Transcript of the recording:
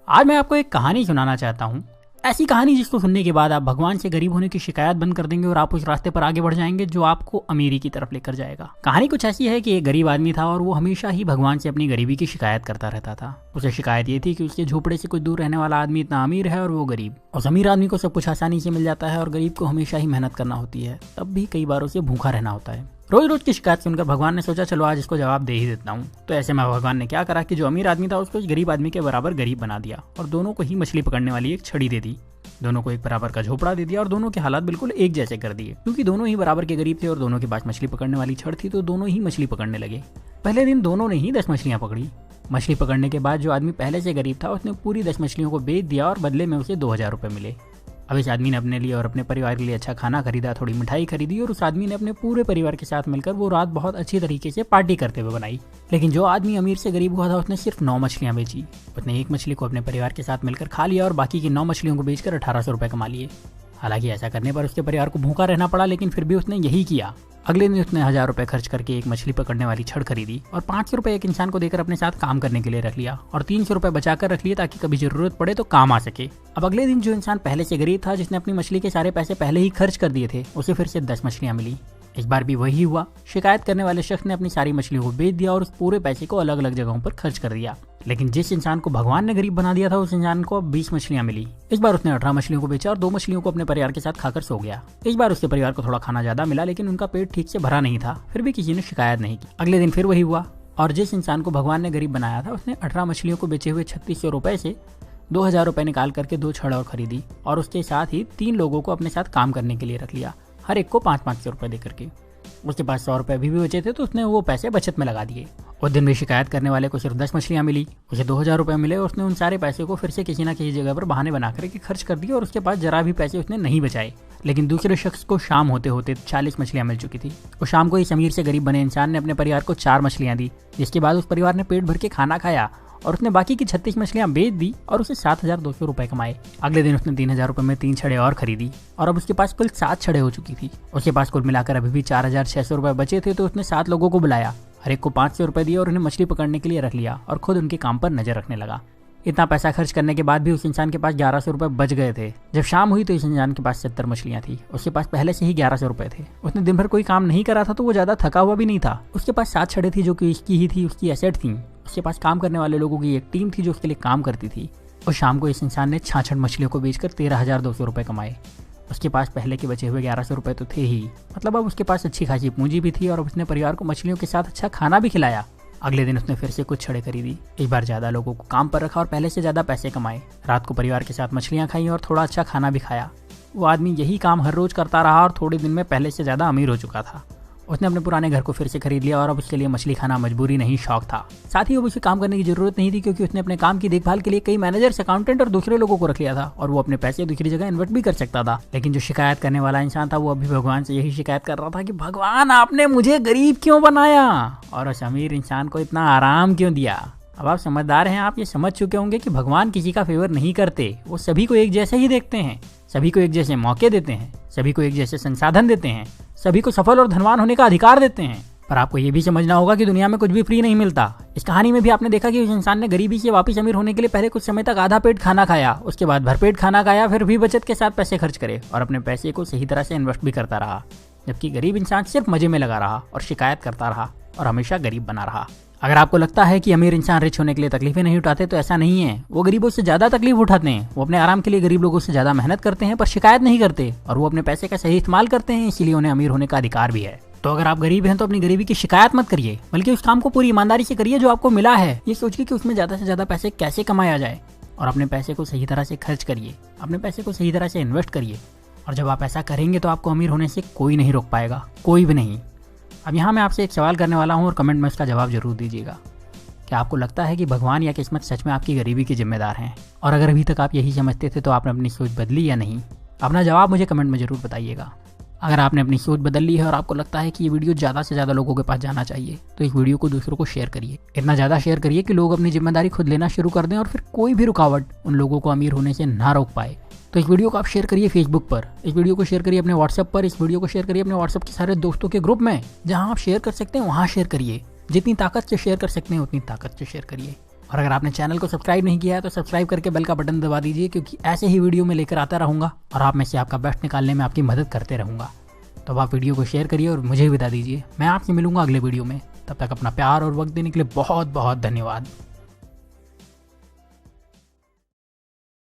आज मैं आपको एक कहानी सुनाना चाहता हूँ। ऐसी कहानी जिसको सुनने के बाद आप भगवान से गरीब होने की शिकायत बंद कर देंगे और आप उस रास्ते पर आगे बढ़ जाएंगे जो आपको अमीरी की तरफ लेकर जाएगा। कहानी कुछ ऐसी है कि एक गरीब आदमी था और वो हमेशा ही भगवान से अपनी गरीबी की शिकायत करता रहता था। उसे शिकायत ये थी कि उसके झोपड़े से कुछ दूर रहने वाला आदमी इतना अमीर है और वो गरीब। उस अमीर आदमी को सब कुछ आसानी से मिल जाता है और गरीब को हमेशा ही मेहनत करना होती है, तब भी कई बार उसे भूखा रहना होता है। रोज रोज की शिकायत सुनकर भगवान ने सोचा चलो आज इसको जवाब दे ही देता हूँ। तो ऐसे में भगवान ने क्या करा कि जो अमीर आदमी था उसको इस गरीब आदमी के बराबर गरीब बना दिया और दोनों को ही मछली पकड़ने वाली एक छड़ी दे दी। दोनों को एक बराबर का झोपड़ा दे दिया और दोनों के हालात बिल्कुल एक जैसे कर दिए। क्योंकि दोनों ही बराबर के गरीब थे और दोनों के पास मछली पकड़ने वाली छड़ थी, तो दोनों ही मछली पकड़ने लगे। पहले दिन दोनों ने ही 10 मछलियां पकड़ी। मछली पकड़ने के बाद जो आदमी पहले से गरीब था उसने पूरी 10 मछलियों को बेच दिया और बदले में उसे 2000 रुपये मिले। अब इस आदमी ने अपने लिए और अपने परिवार के लिए अच्छा खाना खरीदा, थोड़ी मिठाई खरीदी और उस आदमी ने अपने पूरे परिवार के साथ मिलकर वो रात बहुत अच्छी तरीके से पार्टी करते हुए बनाई। लेकिन जो आदमी अमीर से गरीब हुआ था उसने सिर्फ 9 मछलियां बेची। उसने एक मछली को अपने परिवार के साथ मिलकर खा लिया और बाकी की 9 मछलियों को बेचकर 1800 रुपये कमा लिए। हालांकि ऐसा करने पर उसके परिवार को भूखा रहना पड़ा, लेकिन फिर भी उसने यही किया। अगले दिन उसने 1000 रुपये खर्च करके एक मछली पकड़ने वाली छड़ खरीदी और 500 रुपये एक इंसान को देकर अपने साथ काम करने के लिए रख लिया और 300 रुपये बचाकर रख लिए ताकि कभी जरूरत पड़े तो काम आ सके। अब अगले दिन जो इंसान पहले से गरीब था, जिसने अपनी मछली के सारे पैसे पहले ही खर्च कर दिए थे, उसे फिर से 10 मछलियां मिली। इस बार भी वही हुआ। शिकायत करने वाले शख्स ने अपनी सारी मछलियों को बेच दिया और उस पूरे पैसे को अलग अलग जगहों पर खर्च कर दिया। लेकिन जिस इंसान को भगवान ने गरीब बना दिया था उस इंसान को अब 20 मछलियां मिली। इस बार उसने 18 मछलियों को बेचा और 2 मछलियों को अपने परिवार के साथ खाकर सो गया। इस बार उसके परिवार को थोड़ा खाना ज्यादा मिला, लेकिन उनका पेट ठीक से भरा नहीं था। फिर भी किसी ने शिकायत नहीं की। अगले दिन फिर वही हुआ और जिस इंसान को भगवान ने गरीब बनाया था उसने 18 मछलियों को बेचे हुए 3600 रुपए से 2000 रुपए निकाल करके 2 छड़ और खरीदी और उसके साथ ही 3 लोगों को अपने साथ काम करने के लिए रख लिया, हर एक को 500 रुपए देकर के। उसके पास 100 रुपए अभी भी बचे थे, तो उसने वो पैसे बचत में लगा दिए। उस दिन भी शिकायत करने वाले को सिर्फ 10 मछलियां मिली, उसे 2000 रुपए मिले और उसने उन सारे पैसे को फिर से किसी न किसी जगह पर बहाने बना करके खर्च कर दिए और उसके पास जरा भी पैसे उसने नहीं बचाए। लेकिन दूसरे शख्स को शाम होते होते 40 मछलियां मिल चुकी थी। उस शाम को इस अमीर से गरीब बने इंसान ने अपने परिवार को 4 मछलियां दी, जिसके बाद उस परिवार ने पेट भर के खाना खाया और उसने बाकी की 36 मछलियां बेच दी और उसे 7200 रुपए कमाए। अगले दिन उसने 3000 रुपए में 3 छड़े और खरीदी और अब उसके पास कुल 7 छड़े हो चुकी थी। उसके पास कुल मिलाकर अभी भी 4600 रुपए बचे थे, तो उसने 7 लोगों को बुलाया, हर एक को 500 रुपए दिए और उन्हें मछली पकड़ने के लिए रख लिया और खुद उनके काम पर नजर रखने लगा। इतना पैसा खर्च करने के बाद भी उस इंसान के पास 1100 रुपए बच गए थे। जब शाम हुई तो इस इंसान के पास 70 मछलियां थी। उसके पास पहले से ही 1100 रुपए थे। उसने दिन भर कोई काम नहीं करा था, तो वो ज्यादा थका हुआ भी नहीं था। उसके पास 7 छड़े थी जो कि इसकी ही थी, उसकी एसेट थी। उसके पास काम करने वाले लोगों की एक टीम थी जो उसके लिए काम करती थी। और शाम को इस इंसान ने 66 मछलियों को बेचकर 13,200 रुपए कमाए। उसके पास पहले के बचे हुए 1100 रुपए तो थे ही, मतलब अब उसके पास अच्छी खासी पूंजी भी थी और अब उसने परिवार को मछलियों के साथ अच्छा खाना भी खिलाया। अगले दिन उसने फिर से कुछ छड़े खरीदी, इस बार ज्यादा लोगों को काम पर रखा और पहले से ज्यादा पैसे कमाए। रात को परिवार के साथ मछलियां खाई और थोड़ा अच्छा खाना भी खाया। वो आदमी यही काम हर रोज करता रहा और थोड़े दिन में पहले से ज्यादा अमीर हो चुका था। उसने अपने पुराने घर को फिर से खरीद लिया और अब उसके लिए मछली खाना मजबूरी नहीं शौक था। साथ ही अब उसे काम करने की जरूरत नहीं थी, क्योंकि उसने अपने काम की देखभाल के लिए कई मैनेजर्स, अकाउंटेंट और दूसरे लोगों को रख लिया था और वो अपने पैसे दूसरी जगह इन्वेस्ट भी कर सकता था। लेकिन जो शिकायत करने वाला इंसान था वो अभी भगवान से यही शिकायत कर रहा था कि भगवान आपने मुझे गरीब क्यों बनाया और उस अमीर इंसान को इतना आराम क्यों दिया। अब आप समझदार हैं, आप ये समझ चुके होंगे कि भगवान किसी का फेवर नहीं करते। वो सभी को एक जैसे ही देखते हैं, सभी को एक जैसे मौके देते हैं, सभी को एक जैसे संसाधन देते हैं, सभी को सफल और धनवान होने का अधिकार देते हैं। पर आपको ये भी समझना होगा कि दुनिया में कुछ भी फ्री नहीं मिलता। इस कहानी में भी आपने देखा कि उस इंसान ने गरीबी से वापस अमीर होने के लिए पहले कुछ समय तक आधा पेट खाना खाया, उसके बाद भरपेट खाना खाया, फिर भी बचत के साथ पैसे खर्च करे और अपने पैसे को सही तरह से इन्वेस्ट भी करता रहा। जबकि गरीब इंसान सिर्फ मजे में लगा रहा और शिकायत करता रहा और हमेशा गरीब बना रहा। अगर आपको लगता है कि अमीर इंसान रिच होने के लिए तकलीफें नहीं उठाते, तो ऐसा नहीं है। वो गरीबों से ज्यादा तकलीफ उठाते हैं। वो अपने आराम के लिए गरीब लोगों से ज्यादा मेहनत करते हैं पर शिकायत नहीं करते, और वो अपने पैसे का सही इस्तेमाल करते हैं, इसीलिए उन्हें अमीर होने का अधिकार भी है। तो अगर आप गरीब हैं तो अपनी गरीबी की शिकायत मत करिए, बल्कि उस काम को पूरी ईमानदारी से करिए जो आपको मिला है, ये सोच के कि उसमें ज्यादा से ज्यादा पैसे कैसे कमाया जाए, और अपने पैसे को सही तरह से खर्च करिए, अपने पैसे को सही तरह से इन्वेस्ट करिए। और जब आप ऐसा करेंगे तो आपको अमीर होने से कोई नहीं रोक पाएगा, कोई भी नहीं। अब यहाँ मैं आपसे एक सवाल करने वाला हूँ और कमेंट में उसका जवाब जरूर दीजिएगा। क्या आपको लगता है कि भगवान या किस्मत सच में आपकी गरीबी के जिम्मेदार हैं? और अगर अभी तक आप यही समझते थे तो आपने अपनी सोच बदली या नहीं? अपना जवाब मुझे कमेंट में जरूर बताइएगा। अगर आपने अपनी सोच बदल ली है और आपको लगता है कि ये वीडियो ज़्यादा से ज़्यादा लोगों के पास जाना चाहिए, तो इस वीडियो को दूसरों को शेयर करिए। इतना ज़्यादा शेयर करिए कि लोग अपनी जिम्मेदारी खुद लेना शुरू कर दें और फिर कोई भी रुकावट उन लोगों को अमीर होने से ना रोक पाए। तो इस वीडियो को आप शेयर करिए फेसबुक पर, इस वीडियो को शेयर करिए अपने व्हाट्सएप पर, इस वीडियो को शेयर करिए अपने व्हाट्सएप के सारे दोस्तों के ग्रुप में। जहाँ आप शेयर कर सकते हैं वहाँ शेयर करिए। जितनी ताकत से शेयर कर सकते हैं उतनी ताकत से शेयर करिए। और अगर आपने चैनल को सब्सक्राइब नहीं किया है तो सब्सक्राइब करके बेल का बटन दबा दीजिए, क्योंकि ऐसे ही वीडियो में लेकर आता रहूँगा और आप में से आपका बेस्ट निकालने में आपकी मदद करते रहूँगा। तो अब आप वीडियो को शेयर करिए और मुझे बता दीजिए। मैं आपसे मिलूंगा अगले वीडियो में। तब तक अपना प्यार और वक्त देने के लिए बहुत बहुत धन्यवाद।